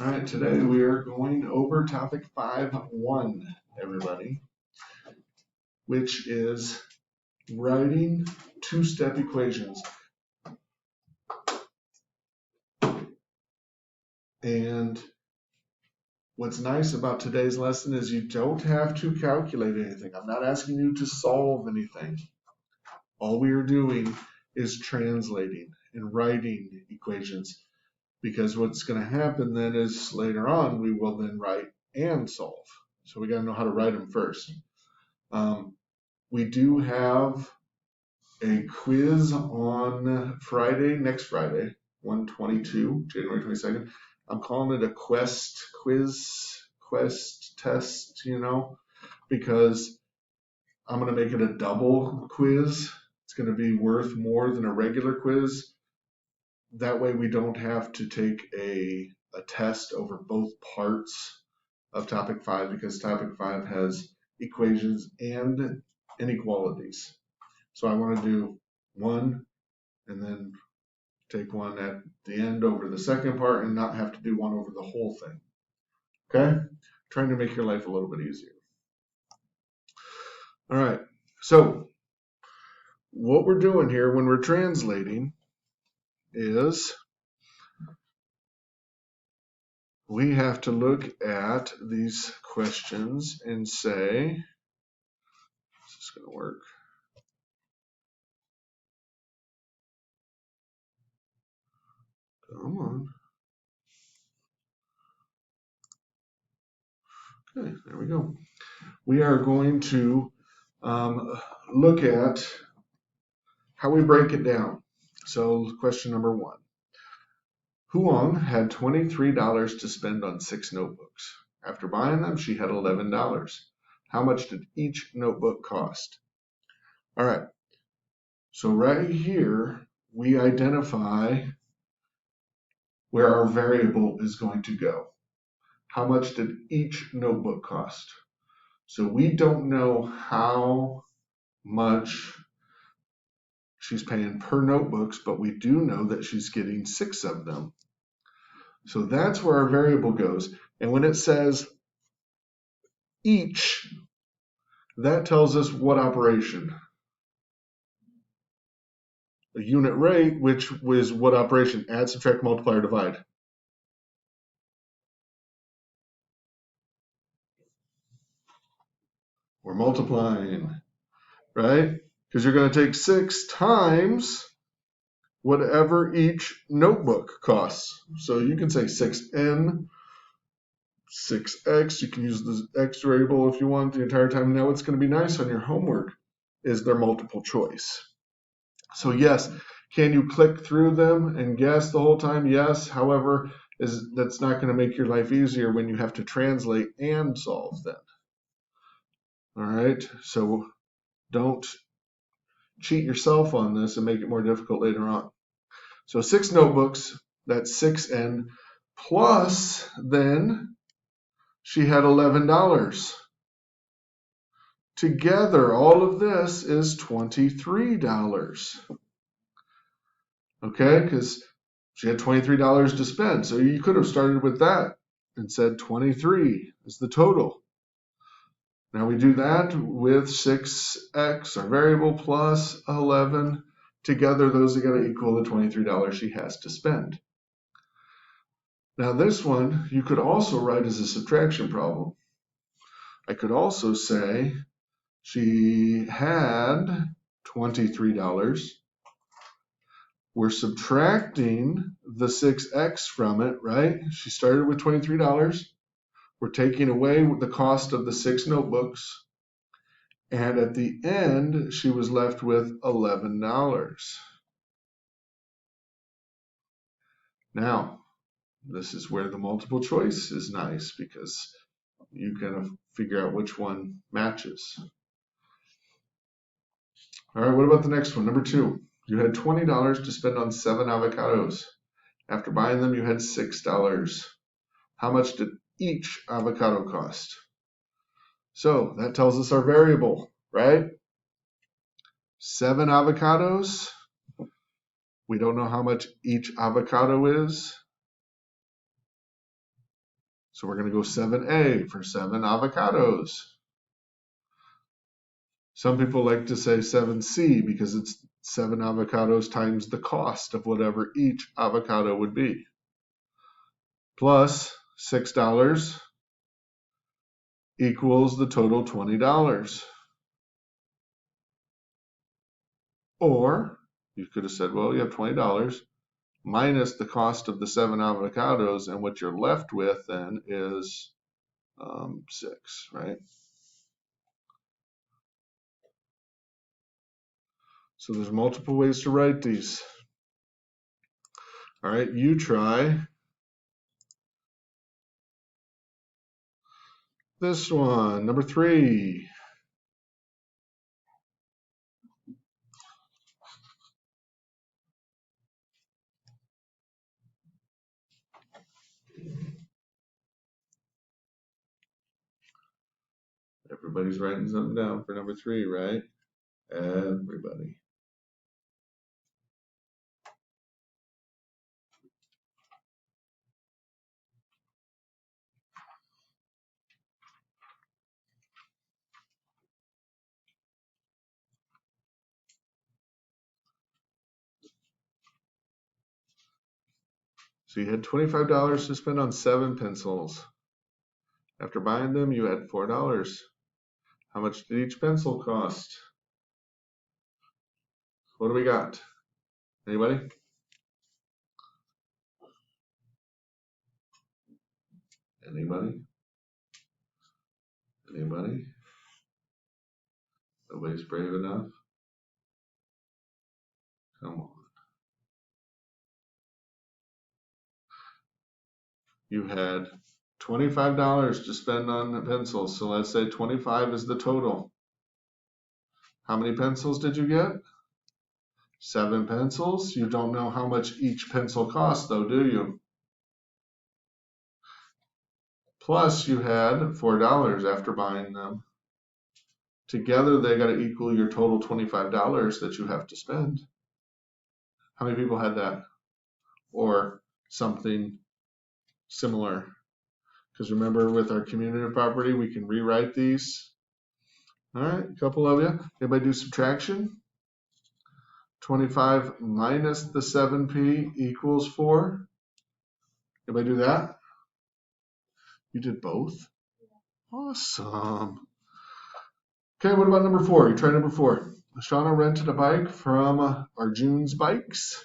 All right, today we are going over topic 5.1, everybody, which is writing two-step equations. And what's nice about today's lesson is you don't have to calculate anything. I'm not asking you to solve anything. All we are doing is translating and writing equations, because what's going to happen then is later on we will then write and solve. So we got to know how to write them first. We do have a quiz on Friday, next Friday, 1/22, January 22nd. I'm calling it a quest test, because I'm going to make it a double quiz. It's going to be worth more than a regular quiz. That way we don't have to take a test over both parts of topic 5, because topic 5 has equations and inequalities. So I want to do one and then take one at the end over the second part and not have to do one over the whole thing. Okay? Trying to make your life a little bit easier. All right. So what we're doing here when we're translating is we have to look at these questions and say, is this going to work? Come on. Okay, there we go. We are going to look at how we break it down. So question number 1. Huang had $23 to spend on 6 notebooks. After buying them, she had $11. How much did each notebook cost? All right, so right here, we identify where our variable is going to go. How much did each notebook cost? So we don't know how much she's paying per notebooks, but we do know that she's getting 6 of them. So that's where our variable goes. And when it says each, that tells us what operation. A unit rate, which was what operation? Add, subtract, multiply, or divide. We're multiplying, right? Because you're going to take 6 times whatever each notebook costs. So you can say 6n, 6x. You can use the x variable if you want the entire time. Now what's going to be nice on your homework is their multiple choice. So yes, can you click through them and guess the whole time? Yes. However, that's not going to make your life easier when you have to translate and solve them. All right, so don't cheat yourself on this and make it more difficult later on. So 6 notebooks, that's 6n, plus then she had $11. Together, all of this is $23. Okay, because she had $23 to spend. So you could have started with that and said 23 is the total. Now we do that with 6x, our variable, plus 11. Together, those are going to equal the $23 she has to spend. Now this one, you could also write as a subtraction problem. I could also say she had $23. We're subtracting the 6x from it, right? She started with $23. We're taking away the cost of the 6 notebooks. And at the end, she was left with $11. Now, this is where the multiple choice is nice, because you can figure out which one matches. All right, what about the next one? Number 2. You had $20 to spend on 7 avocados. After buying them, you had $6. How much did each avocado cost? So that tells us our variable, right? 7 avocados. We don't know how much each avocado is. So we're going to go 7A for 7 avocados. Some people like to say 7C because it's 7 avocados times the cost of whatever each avocado would be. Plus $6 equals the total $20. Or you could have said, well, you have $20 minus the cost of the 7 avocados, and what you're left with then is 6, right? So there's multiple ways to write these. All right, you try this one, number 3. Everybody's writing something down for number 3, right? Everybody. So you had $25 to spend on 7 pencils. After buying them, you had $4. How much did each pencil cost? What do we got? Anybody? Anybody? Anybody? Nobody's brave enough? Come on. You had $25 to spend on the pencils. So let's say 25 is the total. How many pencils did you get? 7 pencils. You don't know how much each pencil costs though, do you? Plus you had $4 after buying them. Together they got to equal your total $25 that you have to spend. How many people had that? Or something similar? Because remember, with our community property, we can rewrite these. All right, a couple of you. Anybody do subtraction? 25 minus the 7p equals 4. Anybody do that? You did both? Awesome. Okay, what about number 4? You try number 4. Shauna rented a bike from Arjun's Bikes.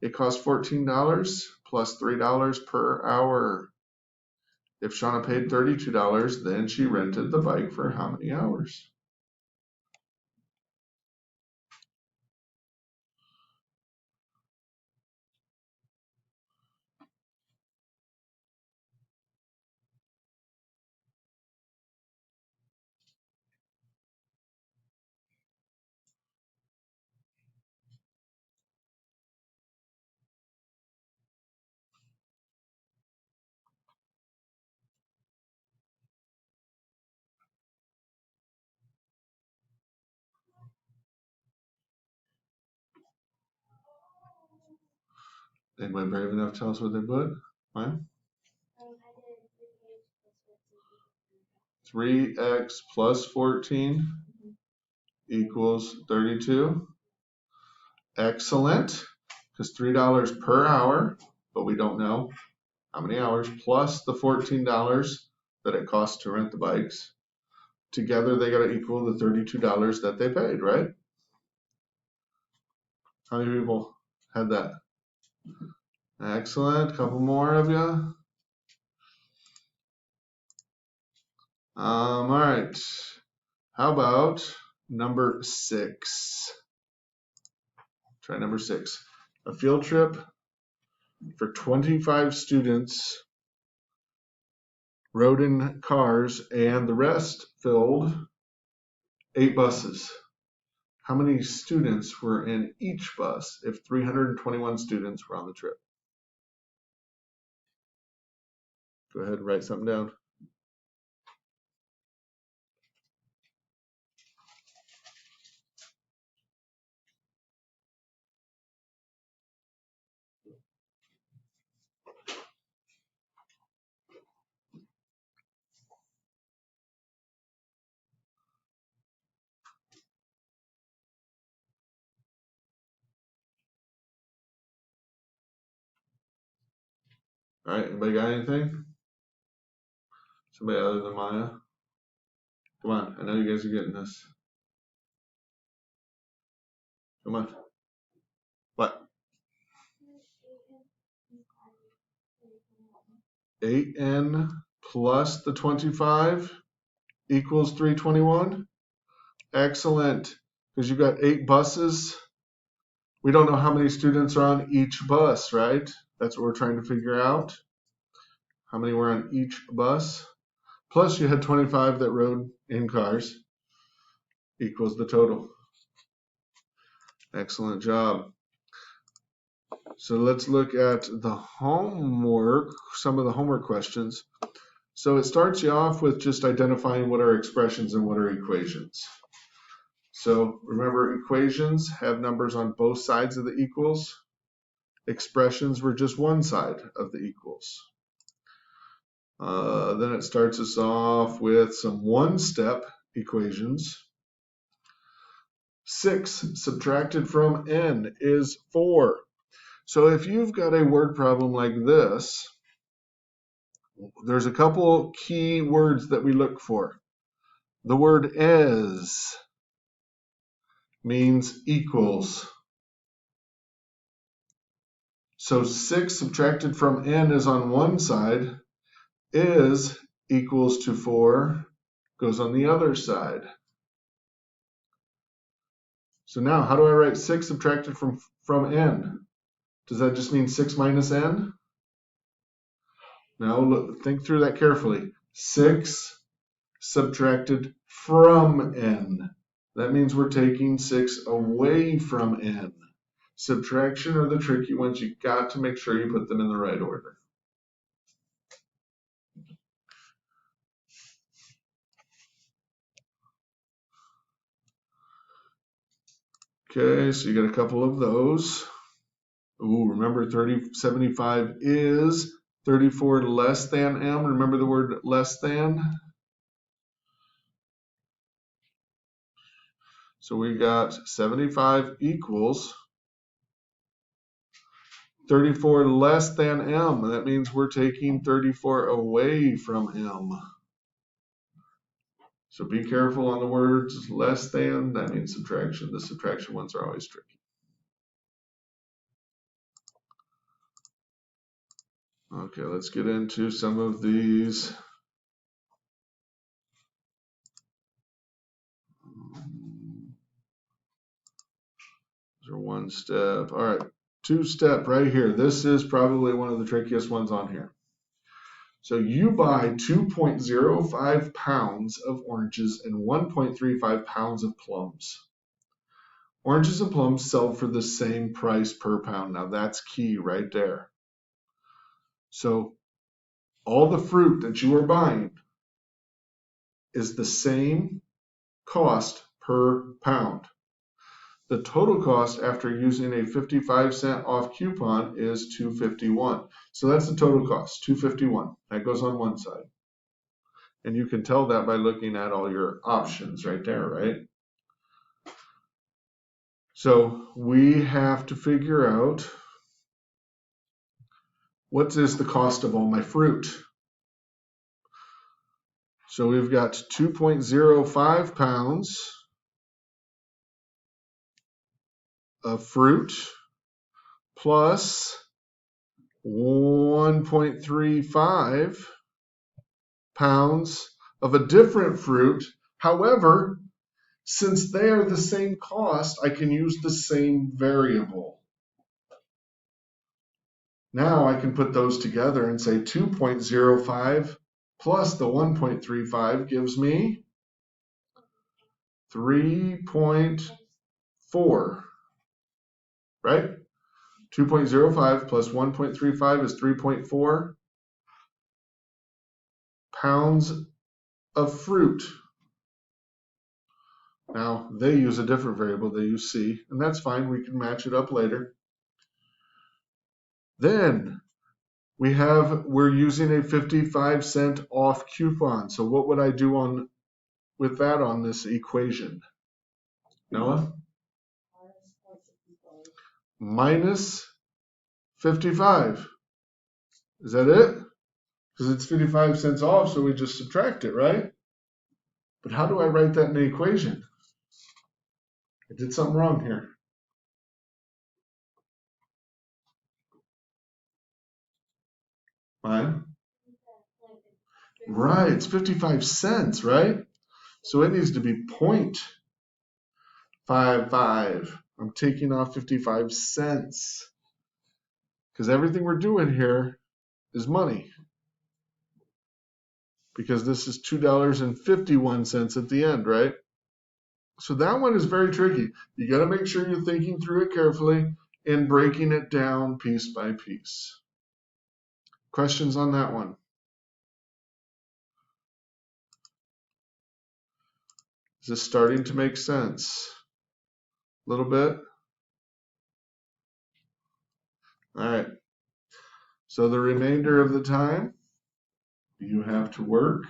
It cost $14 plus $3 per hour. If Shauna paid $32, then she rented the bike for how many hours? Anybody brave enough to tell us what they put? Fine. 3x plus 14 equals 32. Excellent. Because $3 per hour, but we don't know how many hours, plus the $14 that it costs to rent the bikes. Together they got to equal the $32 that they paid, right? How many people had that? Excellent. Couple more of you. All right. How about number 6? Try number 6. A field trip for 25 students rode in cars and the rest filled 8 buses. How many students were in each bus if 321 students were on the trip? Go ahead and write something down. All right, anybody got anything? Somebody other than Maya? Come on, I know you guys are getting this. Come on. What? 8n plus the 25 equals 321. Excellent. Because you got 8 buses. We don't know how many students are on each bus, right? That's what we're trying to figure out. How many were on each bus? Plus you had 25 that rode in cars equals the total. Excellent job. So let's look at the homework, some of the homework questions. So it starts you off with just identifying what are expressions and what are equations. So remember, equations have numbers on both sides of the equals. Expressions were just one side of the equals. Then it starts us off with some one-step equations. 6 subtracted from n is 4. So if you've got a word problem like this, there's a couple key words that we look for. The word as means equals. So 6 subtracted from n is on one side, is equals to 4 goes on the other side. So now, how do I write 6 subtracted from n? Does that just mean 6 minus n? Now, look, think through that carefully. 6 subtracted from n. That means we're taking 6 away from n. Subtraction are the tricky ones. You got to make sure you put them in the right order. Okay, so you got a couple of those. Ooh, remember 75 is 34 less than m. Remember the word less than? So we got 75 equals 34 less than m. That means we're taking 34 away from m. So be careful on the words less than. That means subtraction. The subtraction ones are always tricky. Okay, let's get into some of these. These are one step. All right, 2-step right here. This is probably one of the trickiest ones on here. So you buy 2.05 pounds of oranges and 1.35 pounds of plums. Oranges and plums sell for the same price per pound. Now that's key right there. So all the fruit that you are buying is the same cost per pound. The total cost after using a 55-cent off coupon is $2.51. So that's the total cost, $2.51. That goes on one side. And you can tell that by looking at all your options right there, right? So we have to figure out what is the cost of all my fruit. So we've got 2.05 pounds of fruit plus 1.35 pounds of a different fruit. However, since they are the same cost, I can use the same variable. Now I can put those together and say 2.05 plus the 1.35 gives me 3.4, right? 2.05 plus 1.35 is 3.4 pounds of fruit. Now, they use a different variable. They use C, and that's fine. We can match it up later. Then we're using a 55-cent off coupon. So what would I do with that on this equation? Noah? Minus 55. Is that it? Because it's 55 cents off, so we just subtract it, right? But how do I write that in the equation? I did something wrong here. Fine. Right, it's 55 cents, right? So it needs to be 0.55. I'm taking off 55 cents. Because everything we're doing here is money. Because this is $2.51 at the end, right? So that one is very tricky. You got to make sure you're thinking through it carefully and breaking it down piece by piece. Questions on that one? Is this starting to make sense? A little bit? All right. So the remainder of the time, you have to work